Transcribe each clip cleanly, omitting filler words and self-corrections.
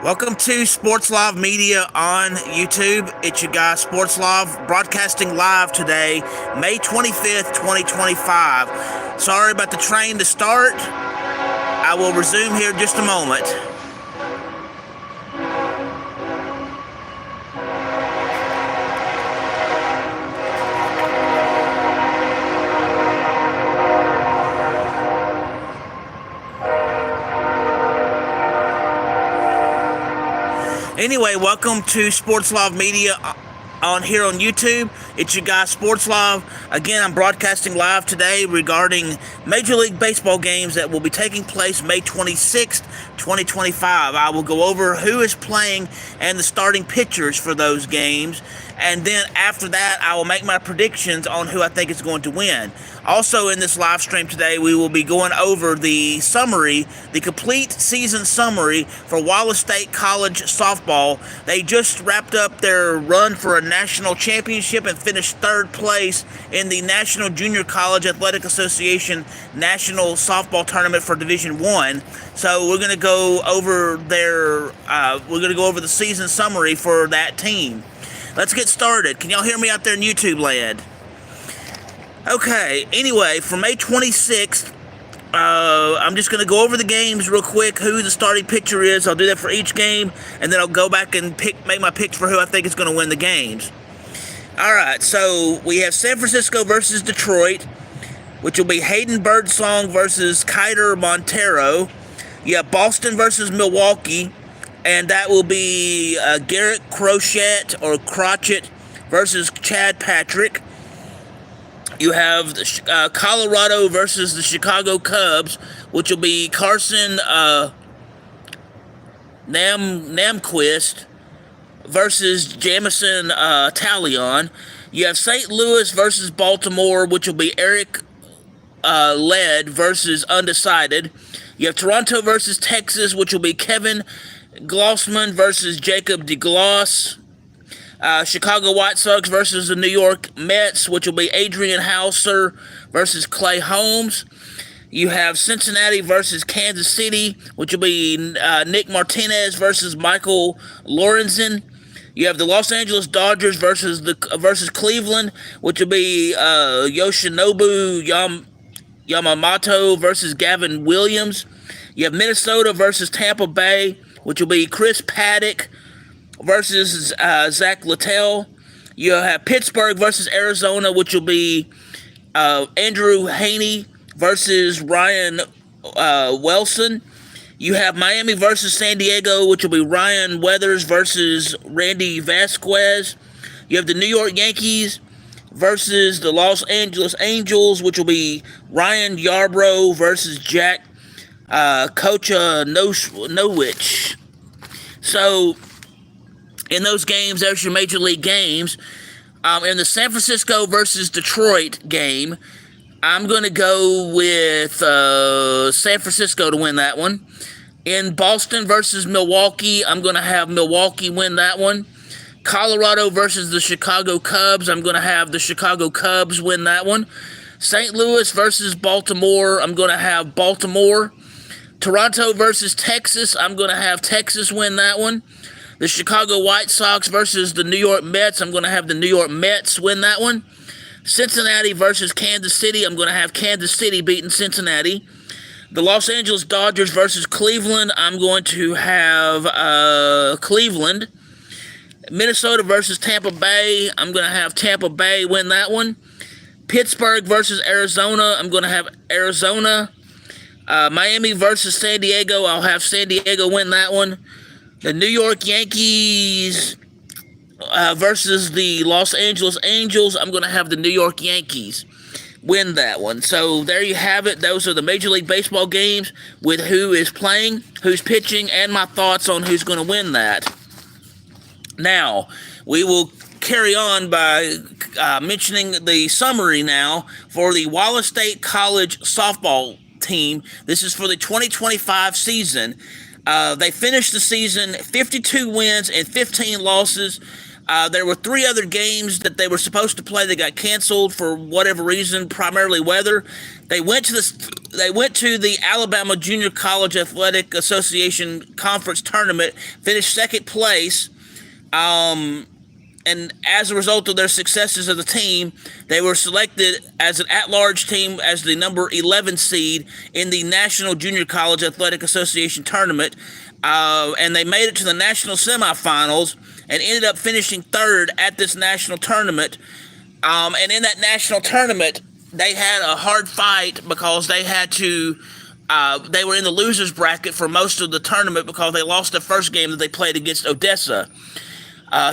Welcome to Sports Live Media on YouTube. It's your guy, Sports Live, broadcasting live today, May 25th, 2025. Sorry about the train to start. I will resume here in just a moment. Anyway, welcome to Sports Live Media on here on YouTube. It's your guy, Sports Live. Again, I'm broadcasting live today regarding Major League Baseball games that will be taking place May 26th, 2025. I will go over who is playing and the starting pitchers for those games. And then after that, I will make my predictions on who I think is going to win. Also in this live stream today, we will be going over the summary, the complete season summary for Wallace State College softball. They just wrapped up their run for a national championship and finished third place in the National Junior College Athletic Association National Softball Tournament for Division I. So we're going to go over the season summary for that team. Let's get started. Can y'all hear me out there in YouTube land? Okay, anyway, for May 26th, I'm just going to go over the games real quick, who the starting pitcher is. I'll do that for each game, and then I'll go back and make my picks for who I think is going to win the games. All right, so we have San Francisco versus Detroit, which will be Hayden Birdsong versus Kiter Montero. You have Boston versus Milwaukee, and that will be Garrett Crochet versus Chad Patrick. You have Colorado versus the Chicago Cubs, which will be Carson Namquist versus Jamison Talion. You have St. Louis versus Baltimore, which will be Eric Led versus Undecided. You have Toronto versus Texas, which will be Kevin Glossman versus Jacob DeGloss. Chicago White Sox versus the New York Mets, which will be Adrian Hauser versus Clay Holmes. You have Cincinnati versus Kansas City, which will be Nick Martinez versus Michael Lorenzen. You have the Los Angeles Dodgers versus Cleveland, which will be Yoshinobu Yamamoto versus Gavin Williams. You have Minnesota versus Tampa Bay, which will be Chris Paddock versus Zach Littell. You have Pittsburgh versus Arizona, which will be Andrew Haney versus Ryan Wilson. You have Miami versus San Diego, which will be Ryan Weathers versus Randy Vasquez. You have the New York Yankees versus the Los Angeles Angels, which will be Ryan Yarbrough versus Jack Kochanowicz. So in those games, there's your Major League games. In the San Francisco versus Detroit game, I'm going to go with San Francisco to win that one. In Boston versus Milwaukee, I'm going to have Milwaukee win that one. Colorado versus the Chicago Cubs, I'm going to have the Chicago Cubs win that one. St. Louis versus Baltimore, I'm going to have Baltimore. Toronto versus Texas, I'm going to have Texas win that one. The Chicago White Sox versus the New York Mets, I'm going to have the New York Mets win that one. Cincinnati versus Kansas City, I'm going to have Kansas City beating Cincinnati. The Los Angeles Dodgers versus Cleveland, I'm going to have Cleveland. Minnesota versus Tampa Bay, I'm going to have Tampa Bay win that one. Pittsburgh versus Arizona, I'm going to have Arizona. Miami versus San Diego, I'll have San Diego win that one. The New York Yankees versus the Los Angeles Angels, I'm going to have the New York Yankees win that one. So there you have it. Those are the Major League Baseball games with who is playing, who's pitching, and my thoughts on who's going to win that. Now, we will carry on by mentioning the summary now for the Wallace State College softball team. This is for the 2025 season. They finished the season 52 wins and 15 losses. There were 3 other games that they were supposed to play that got canceled for whatever reason, primarily weather. They went to the Alabama Junior College Athletic Association Conference Tournament, finished second place. And as a result of their successes as a team, they were selected as an at-large team as the number 11 seed in the National Junior College Athletic Association Tournament. And they made it to the national semifinals and ended up finishing third at this national tournament. And in that national tournament, they had a hard fight because they had to they were in the losers bracket for most of the tournament because they lost the first game that they played against Odessa.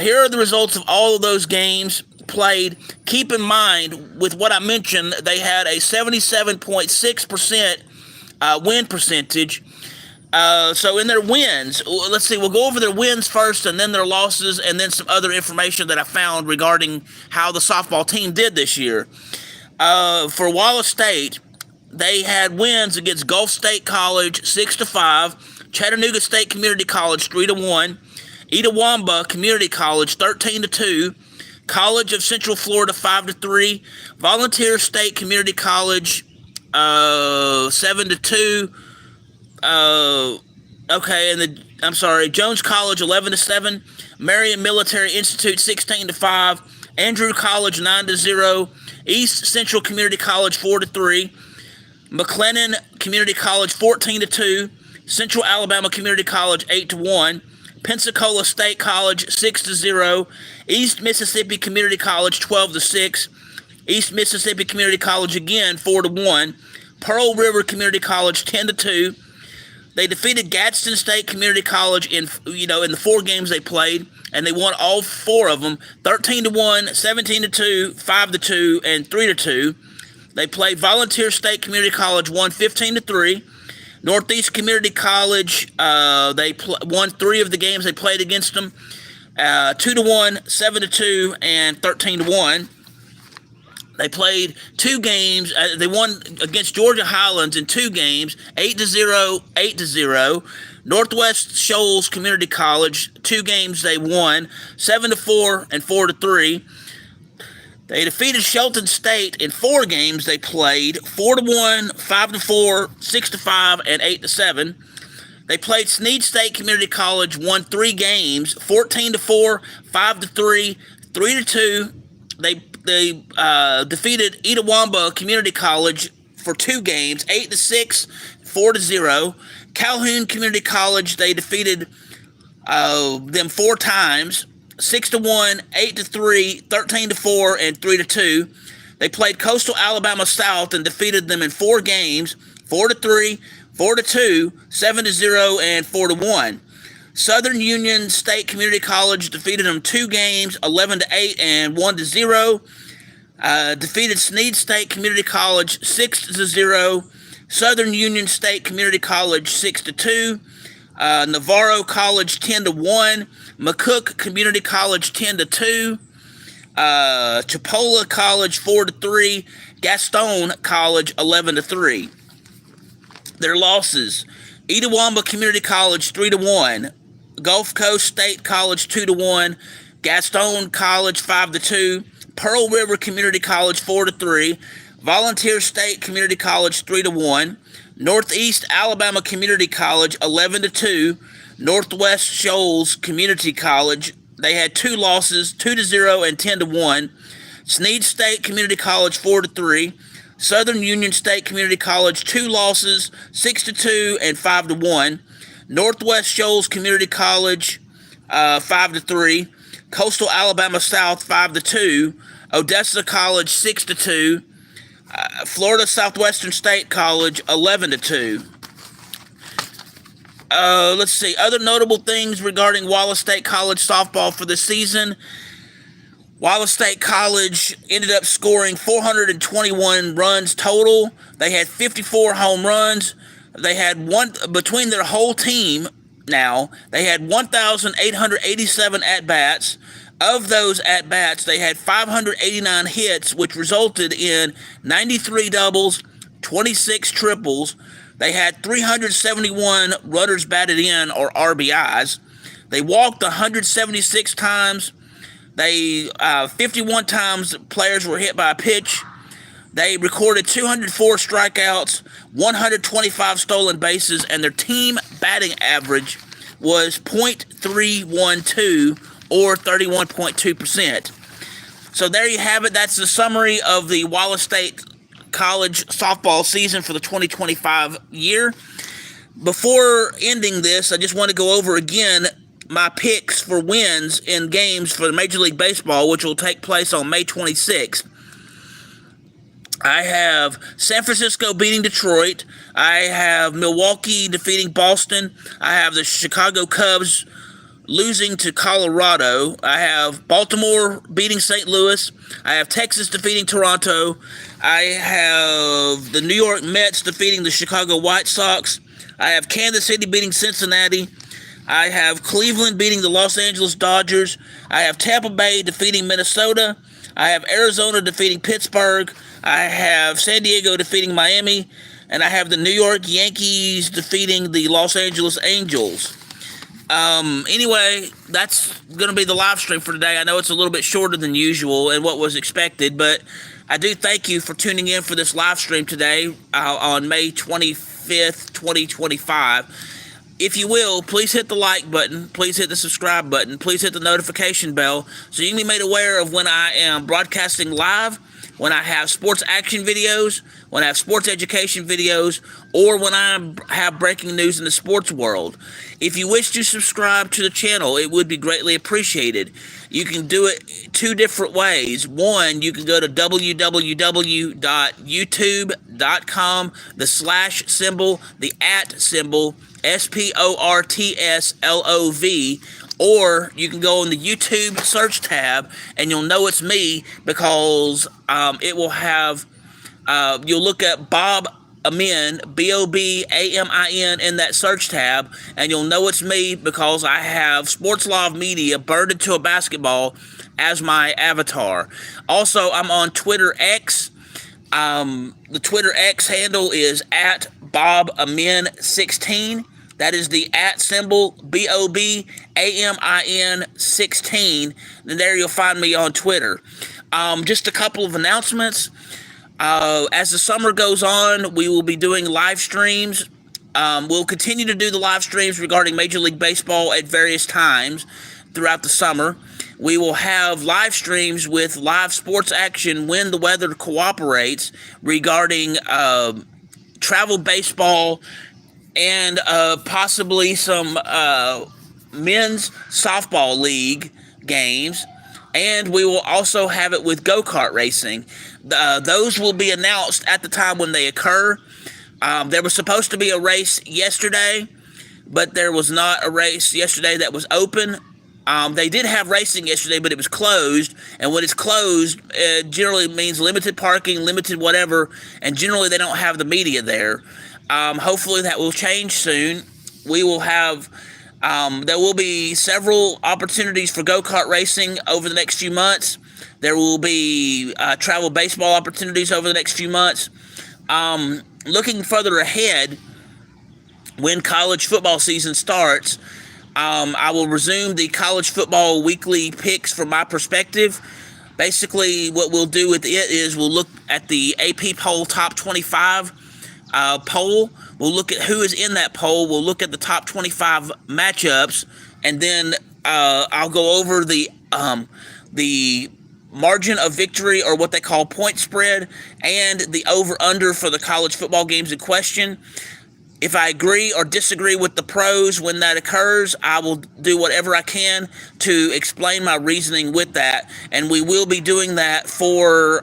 Here are the results of all of those games played. Keep in mind, with what I mentioned, they had a 77.6% win percentage. So in their wins, let's see, we'll go over their wins first and then their losses and then some other information that I found regarding how the softball team did this year. For Wallace State, they had wins against Gulf State College 6-5, Chattanooga State Community College 3-1, Itawamba Community College 13-2, College of Central Florida 5-3, Volunteer State Community College 7-2. Jones College 11-7, Marion Military Institute 16-5, Andrew College 9-0, East Central Community College 4-3, McLennan Community College 14-2, Central Alabama Community College 8-1, Pensacola State College 6-0, East Mississippi Community College 12-6, East Mississippi Community College again 4-1, Pearl River Community College 10-2. They defeated Gadsden State Community College in the 4 games they played, and they won all 4 of them, 13-1, 17-2, 5-2, and 3-2. They played Volunteer State Community College, won 15-3. Northeast Community College, they won 3 of the games they played against them, 2-1, 7-2, and 13-1. They played 2 games. They won against Georgia Highlands in 2 games, 8-0, 8-0. Northwest Shoals Community College, 2 games they won, 7-4 and 4-3. They defeated Shelton State in 4 games they played, 4-1, 5-4, 6-5, and 8-7. They played Snead State Community College, won 3 games, 14-4, 5-3, 3-2. They defeated Itawamba Community College for 2 games, 8-6, 4-0. Calhoun Community College, they defeated them 4 times, 6-1, 8-3, 13-4, and 3-2. They played Coastal Alabama South and defeated them in 4 games, 4-3, 4-2, 7-0, and 4-1. Southern Union State Community College defeated them 2 games, 11-8 and 1-0. Defeated Snead State Community College 6-0. Southern Union State Community College 6-2. Navarro College 10-1. McCook Community College 10-2. Chipola College 4-3. Gaston College 11-3. Their losses: Itawamba Community College 3-1. Gulf Coast State College 2-1, Gaston College 5-2, Pearl River Community College 4-3, Volunteer State Community College 3-1, Northeast Alabama Community College 11-2, Northwest Shoals Community College, they had 2 losses, 2-0 and 10-1, Snead State Community College 4-3, Southern Union State Community College 2 losses, 6-2 and 5-1. Northwest Shoals Community College 5-3, Coastal Alabama South 5-2, Odessa College 6-2, Florida Southwestern State College 11-2. Let's see, other notable things regarding Wallace State College softball for the season. Wallace State College ended up scoring 421 runs total. They had 54 home runs. They had between their whole team now, they had 1,887 at-bats. Of those at-bats, they had 589 hits, which resulted in 93 doubles, 26 triples. They had 371 runners batted in, or RBIs. They walked 176 times. They 51 times players were hit by a pitch. They recorded 204 strikeouts, 125 stolen bases, and their team batting average was .312 or 31.2%. So there you have it. That's the summary of the Wallace State College softball season for the 2025 year. Before ending this, I just want to go over again my picks for wins in games for the Major League Baseball, which will take place on May 26th. I have San Francisco beating Detroit. I have Milwaukee defeating Boston. I have the Chicago Cubs losing to Colorado. I have Baltimore beating St. Louis. I have Texas defeating Toronto. I have the New York Mets defeating the Chicago White Sox. I have Kansas City beating Cincinnati. I have Cleveland beating the Los Angeles Dodgers. I have Tampa Bay defeating Minnesota. I have Arizona defeating Pittsburgh. I have San Diego defeating Miami. And I have the New York Yankees defeating the Los Angeles Angels. Anyway, that's going to be the live stream for today. I know it's a little bit shorter than usual and what was expected, but I do thank you for tuning in for this live stream today on May 25th, 2025. If you will, please hit the like button, please hit the subscribe button, please hit the notification bell so you can be made aware of when I am broadcasting live, when I have sports action videos, when I have sports education videos, or when I have breaking news in the sports world. If you wish to subscribe to the channel, it would be greatly appreciated. You can do it two different ways. One, you can go to www.youtube.com, the slash symbol, the at symbol, SPORTSLOV, or you can go in the YouTube search tab and you'll know it's me because it will have, you'll look at Bob Amin, BOBAMIN in that search tab, and you'll know it's me because I have Sports Love Media burned into a basketball as my avatar. Also, I'm on Twitter X. The Twitter X handle is at BobAmin16. That is the at symbol, BOBAMIN 16. And there you'll find me on Twitter. Just a couple of announcements. As the summer goes on, we will be doing live streams. We'll continue to do the live streams regarding Major League Baseball at various times throughout the summer. We will have live streams with live sports action when the weather cooperates regarding travel baseball and possibly some men's softball league games. And we will also have it with go-kart racing. Those will be announced at the time when they occur. There was supposed to be a race yesterday, but there was not a race yesterday that was open. They did have racing yesterday, but it was closed. And when it's closed, it generally means limited parking, limited whatever, and generally they don't have the media there. Hopefully that will change soon. We will have, there will be several opportunities for go-kart racing over the next few months. There will be travel baseball opportunities over the next few months. Looking further ahead, when college football season starts, I will resume the college football weekly picks from my perspective. Basically, what we'll do with it is we'll look at the AP poll top 25 poll. We'll look at who is in that poll. We'll look at the top 25 matchups, and then I'll go over the margin of victory, or what they call point spread, and the over-under for the college football games in question. If I agree or disagree with the pros when that occurs, I will do whatever I can to explain my reasoning with that. And we will be doing that for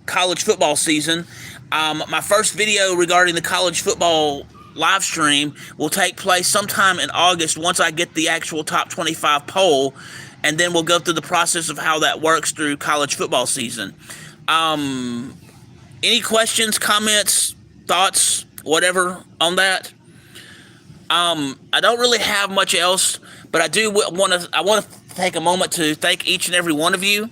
college football season. My first video regarding the college football live stream will take place sometime in August once I get the actual top 25 poll, and then we'll go through the process of how that works through college football season. Any questions, comments, thoughts, whatever on that? I don't really have much else, but I do want to take a moment to thank each and every one of you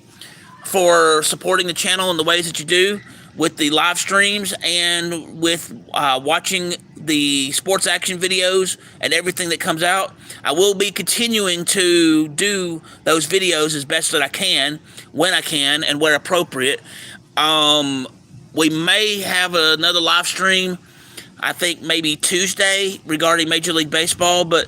for supporting the channel in the ways that you do. with the live streams and with watching the sports action videos and everything that comes out. I will be continuing to do those videos as best that I can, when I can, and where appropriate. We may have another live stream, I think maybe Tuesday, regarding Major League Baseball, but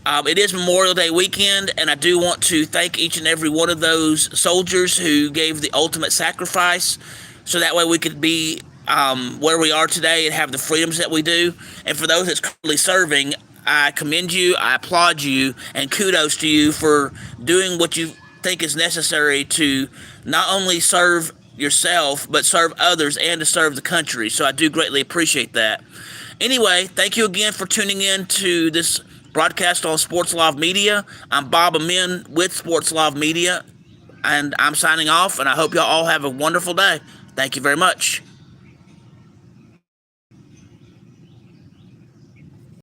it is Memorial Day weekend, and I do want to thank each and every one of those soldiers who gave the ultimate sacrifice so that way we could be where we are today and have the freedoms that we do. And for those that's currently serving, I commend you, I applaud you, and kudos to you for doing what you think is necessary to not only serve yourself, but serve others and to serve the country. So I do greatly appreciate that. Anyway, thank you again for tuning in to this broadcast on Sports Live Media. I'm Bob Amin with Sports Live Media, and I'm signing off, and I hope y'all all have a wonderful day. Thank you very much.